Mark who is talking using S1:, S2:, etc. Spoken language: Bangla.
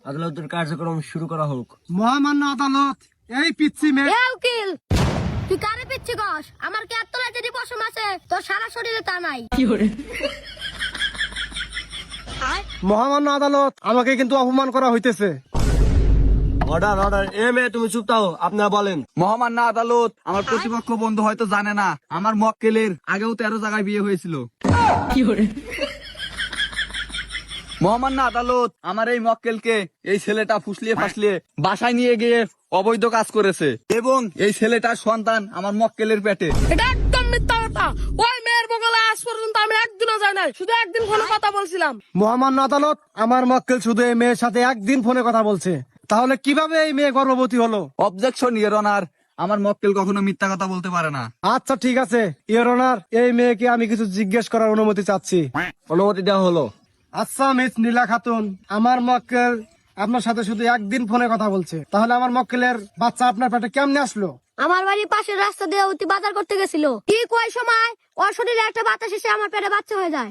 S1: আদালতের কার্যক্রম শুরু করা হোক।
S2: মহামান্য আদালত, এই পিচ্ছি মেয়ে।
S3: এ উকিল, তুই কারে পিচ্ছি কস? আমার কি এত তলায় যদি পশম আছে, তোর সারা শরীরে তা নাই।
S2: মহামান্য আদালত, আমাকে কিন্তু অপমান করা হইতেছে।
S1: Order order. মেয়ে তুমি চুপ থাকো, আপনারা বলেন।
S4: মহামান্য আদালত, আমার প্রতিপক্ষ বন্ধু হয়তো জানে না আমার মক্কেলের আগেও 13 জায়গায় বিয়ে হয়েছিল। মহামান্য আদালত, আমার এই মক্কেলকে এই ছেলেটা ফুসলিয়ে ফাসলিয়ে বাসায় নিয়ে গিয়ে অবৈধ কাজ করেছে এবং এই ছেলেটার সন্তান আমার মক্কেলের পেটে।
S5: এটা একদম মিথ্যা কথা। ওই মেয়ের বগলে আজ পর্যন্ত আমি একদিনও যাই নাই, শুধু একদিন ফোনে কথা বলছিলাম।
S2: মহামান্য আদালত, আমার মক্কেল শুধু এই মেয়ের সাথে একদিন ফোনে কথা বলছে, তাহলে কিভাবে এই মেয়ে গর্ভবতী হলো?
S4: অবজেকশন ইওর অনার, আমার মক্কেল কখনো মিথ্যা কথা বলতে পারে না।
S2: আচ্ছা ঠিক আছে ইওর অনার, এই মেয়েকে আমি কিছু জিজ্ঞেস করার অনুমতি চাচ্ছি।
S1: অনুমতি দেওয়া হলো।
S2: আচ্ছা মিস নীলা খাতুন, আমার মক্কেল আপনার সাথে শুধু একদিন ফোনে কথা বলছে, তাহলে আমার মক্কেলের বাচ্চা আপনার পেটে কেমনে আসলো?
S3: আমার বাড়ির পাশের রাস্তা দিয়ে অতি বাজার করতে গেছিল, ঠিক ওই সময় ওর শরীরে একটা বাতাস এসে আমার পেটে বাচ্চা হয়ে যায়।